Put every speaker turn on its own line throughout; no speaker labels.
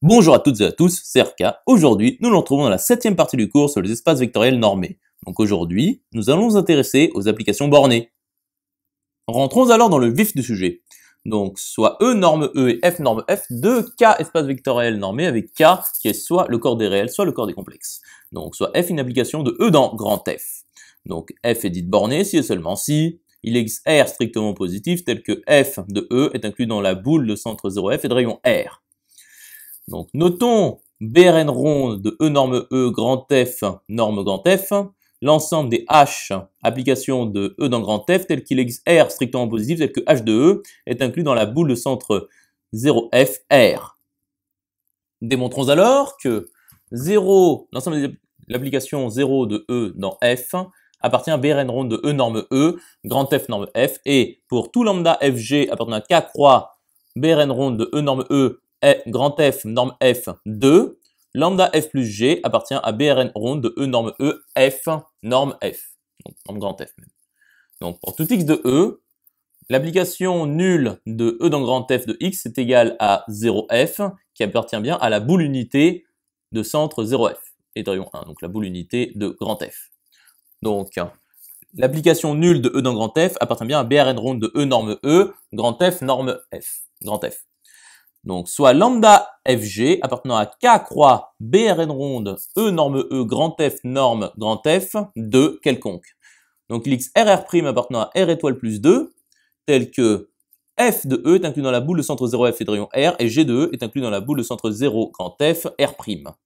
Bonjour à toutes et à tous, c'est RK. Aujourd'hui, nous nous retrouvons dans la 7e partie du cours sur les espaces vectoriels normés. Donc aujourd'hui, nous allons nous intéresser aux applications bornées. Rentrons alors dans le vif du sujet. Donc, soit E norme E et F norme F, deux K espaces vectoriels normés avec K qui est soit le corps des réels, soit le corps des complexes. Donc, soit F une application de E dans grand F. Donc, F est dite bornée si et seulement si il existe R strictement positif tel que F de E est inclus dans la boule de centre 0F et de rayon R. Donc, notons BRN ronde de E norme E grand F norme grand F, l'ensemble des H applications de E dans grand F tel qu'il existe R strictement positif tel que H de E est inclus dans la boule de centre 0F R. Démontrons alors que l'ensemble de l'application 0 de E dans F appartient à BRN ronde de E norme E, grand F norme F, et pour tout lambda FG appartenant à K croix BRN ronde de E norme E grand F norme F 2, lambda F plus G appartient à BRN ronde de E norme E F norme F, donc norme grand F même. Donc pour tout x de E, l'application nulle de E dans grand F de x est égale à 0F, qui appartient bien à la boule unité de centre 0F et de rayon 1, donc la boule unité de grand F. Donc l'application nulle de E dans grand F appartient bien à BRN ronde de E norme E, grand F norme F, grand F. Donc, soit lambda FG appartenant à K croix BRN ronde E norme E grand F norme grand F de quelconque. Donc, il existe RR' appartenant à R étoile plus 2, tel que F de E est inclus dans la boule de centre 0F et de rayon R, et G de E est inclus dans la boule de centre 0 grand F R'.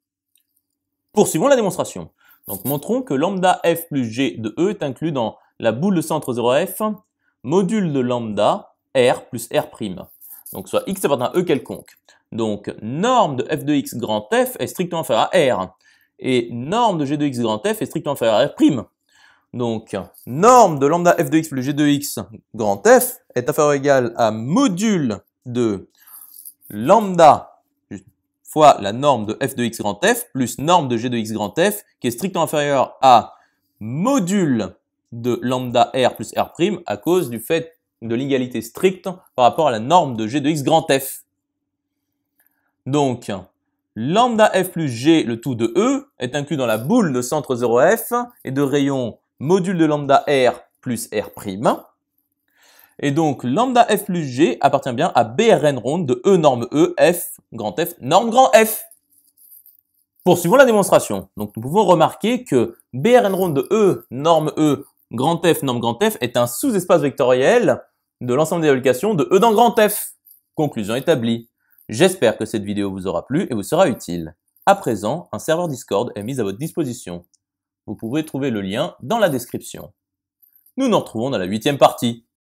Poursuivons la démonstration. Donc, montrons que lambda F plus G de E est inclus dans la boule de centre 0F, module de lambda R plus R'. Donc, soit x appartient à E quelconque. Donc, norme de f de x grand F est strictement inférieure à R. Et norme de g de x grand F est strictement inférieure à R'. Donc, norme de lambda f de x plus g de x grand F est inférieure ou égale à module de lambda fois la norme de f de x grand F plus norme de g de x grand F qui est strictement inférieure à module de lambda R plus R' à cause du fait de l'égalité stricte par rapport à la norme de g de x grand F. Donc, lambda f plus g, le tout de E, est inclus dans la boule de centre 0F et de rayon module de lambda R plus R'. Et donc, lambda f plus g appartient bien à BRN ronde de E norme E, F, grand F, norme grand F. Poursuivons la démonstration. Donc, nous pouvons remarquer que BRN ronde de E norme E, grand F, norme grand F est un sous-espace vectoriel de l'ensemble des applications de E dans grand F. Conclusion établie. J'espère que cette vidéo vous aura plu et vous sera utile. À présent, un serveur Discord est mis à votre disposition. Vous pouvez trouver le lien dans la description. Nous nous retrouvons dans la 8e partie.